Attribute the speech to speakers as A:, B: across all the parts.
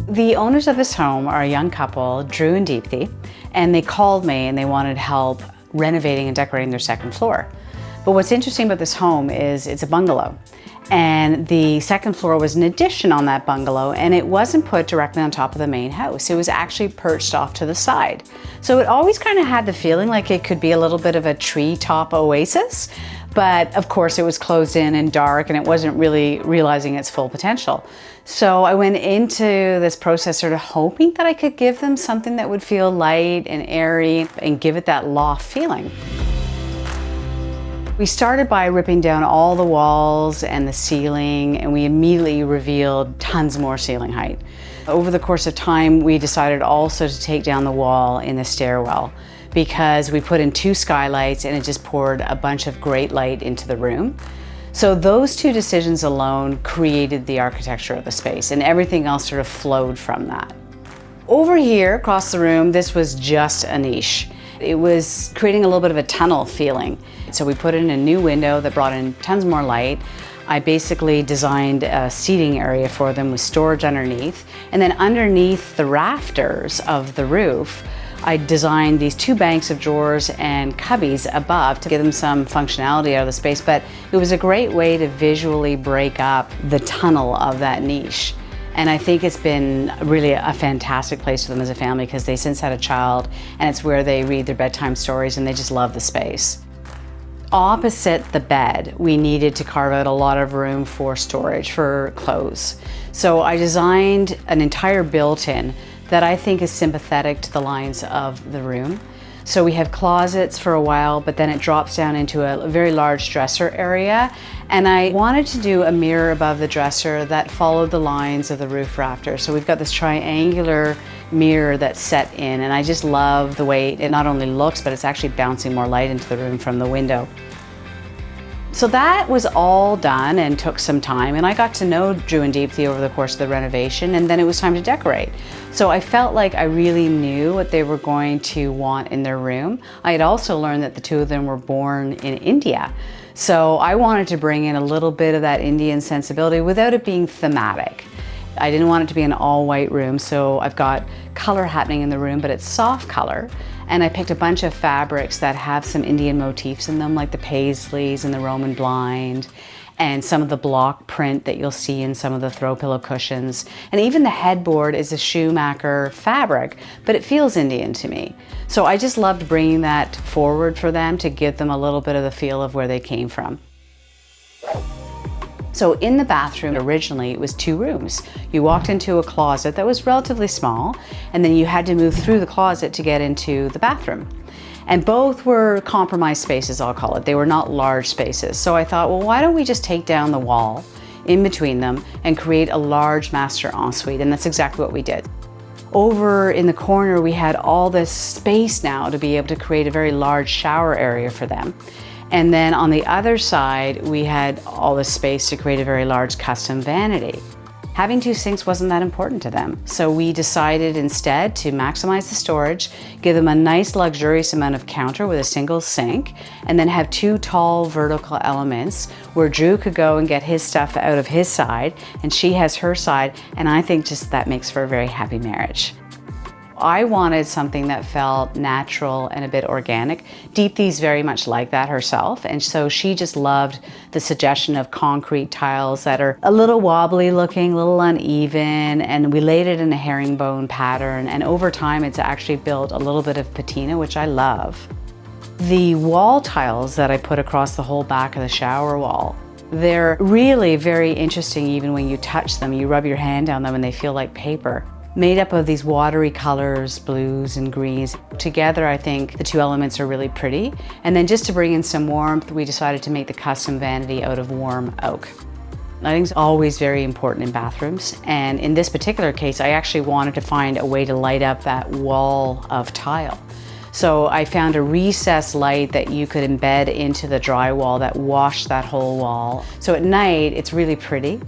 A: The owners of this home are a young couple, Drew and Deepthi, and they called me and they wanted help renovating and decorating their second floor. But what's interesting about this home is it's a bungalow, and the second floor was an addition on that bungalow, and it wasn't put directly on top of the main house. It was actually perched off to the side. So it always kind of had the feeling like it could be a little bit of a treetop oasis, but of course it was closed in and dark and it wasn't really realizing its full potential. So I went into this process sort of hoping that I could give them something that would feel light and airy and give it that loft feeling. We started by ripping down all the walls and the ceiling, and we immediately revealed tons more ceiling height. Over the course of time, we decided also to take down the wall in the stairwell because we put in 2 skylights and it just poured a bunch of great light into the room. So those 2 decisions alone created the architecture of the space, and everything else sort of flowed from that. Over here across the room, this was just a niche. It was creating a little bit of a tunnel feeling. So we put in a new window that brought in tons more light. I basically designed a seating area for them with storage underneath. And then underneath the rafters of the roof, I designed these 2 banks of drawers and cubbies above to give them some functionality out of the space. But it was a great way to visually break up the tunnel of that niche. And I think it's been really a fantastic place for them as a family because they since had a child, and it's where they read their bedtime stories and they just love the space. Opposite the bed, we needed to carve out a lot of room for storage for clothes. So I designed an entire built-in that I think is sympathetic to the lines of the room. So we have closets for a while, but then it drops down into a very large dresser area. And I wanted to do a mirror above the dresser that followed the lines of the roof rafters. So we've got this triangular mirror that's set in, and I just love the way it not only looks, but it's actually bouncing more light into the room from the window. So that was all done and took some time, and I got to know Drew and Deepthi over the course of the renovation, and then it was time to decorate. So I felt like I really knew what they were going to want in their room. I had also learned that the 2 of them were born in India. So I wanted to bring in a little bit of that Indian sensibility without it being thematic. I didn't want it to be an all-white room, so I've got color happening in the room, but it's soft color. And I picked a bunch of fabrics that have some Indian motifs in them, like the paisleys and the Roman blind, and some of the block print that you'll see in some of the throw pillow cushions. And even the headboard is a Schumacher fabric, but it feels Indian to me. So I just loved bringing that forward for them to give them a little bit of the feel of where they came from. So in the bathroom, originally it was 2 rooms. You walked into a closet that was relatively small, and then you had to move through the closet to get into the bathroom. And both were compromise spaces, I'll call it. They were not large spaces. So I thought, well, why don't we just take down the wall in between them and create a large master ensuite? And that's exactly what we did. Over in the corner, we had all this space now to be able to create a very large shower area for them. And then on the other side, we had all this space to create a very large custom vanity. Having 2 sinks wasn't that important to them. So we decided instead to maximize the storage, give them a nice luxurious amount of counter with a single sink, and then have 2 tall vertical elements where Drew could go and get his stuff out of his side, and she has her side, and I think just that makes for a very happy marriage. I wanted something that felt natural and a bit organic. Deepthi's very much like that herself, and so she just loved the suggestion of concrete tiles that are a little wobbly looking, a little uneven, and we laid it in a herringbone pattern, and over time it's actually built a little bit of patina, which I love. The wall tiles that I put across the whole back of the shower wall, they're really very interesting even when you touch them. You rub your hand down them and they feel like paper. Made up of these watery colors, blues and greens. Together, I think the 2 elements are really pretty. And then just to bring in some warmth, we decided to make the custom vanity out of warm oak. Lighting's always very important in bathrooms. And in this particular case, I actually wanted to find a way to light up that wall of tile. So I found a recessed light that you could embed into the drywall that washed that whole wall. So at night, it's really pretty.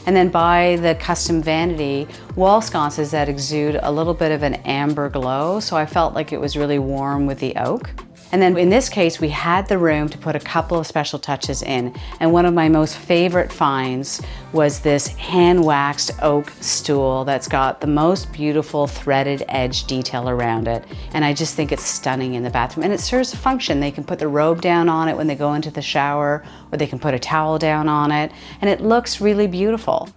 A: And then by the custom vanity, wall sconces that exude a little bit of an amber glow, so I felt like it was really warm with the oak. And then in this case, we had the room to put a couple of special touches in. And one of my most favorite finds was this hand-waxed oak stool that's got the most beautiful threaded edge detail around it. And I just think it's stunning in the bathroom. And it serves a function. They can put the robe down on it when they go into the shower, or they can put a towel down on it. And it looks really beautiful.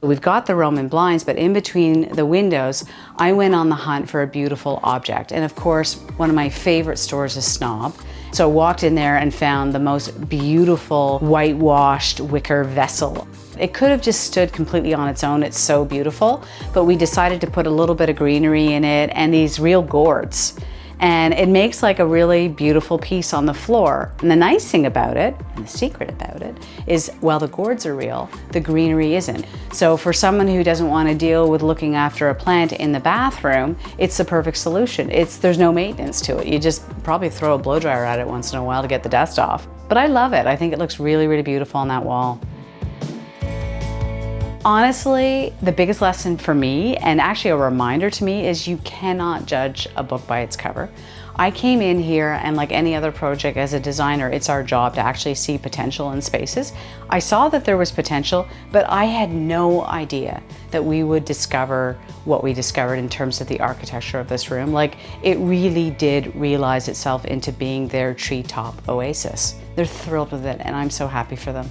A: We've got the Roman blinds, but in between the windows, I went on the hunt for a beautiful object. And of course, one of my favorite stores is Snob. So I walked in there and found the most beautiful whitewashed wicker vessel. It could have just stood completely on its own, it's so beautiful, but we decided to put a little bit of greenery in it and these real gourds. And it makes like a really beautiful piece on the floor. And the nice thing about it, and the secret about it, is while the gourds are real, the greenery isn't. So for someone who doesn't want to deal with looking after a plant in the bathroom, it's the perfect solution. There's no maintenance to it. You just probably throw a blow dryer at it once in a while to get the dust off. But I love it. I think it looks really, really beautiful on that wall. Honestly, the biggest lesson for me, and actually a reminder to me, is you cannot judge a book by its cover. I came in here, and like any other project as a designer, it's our job to actually see potential in spaces. I saw that there was potential, but I had no idea that we would discover what we discovered in terms of the architecture of this room. Like, it really did realize itself into being their treetop oasis. They're thrilled with it, and I'm so happy for them.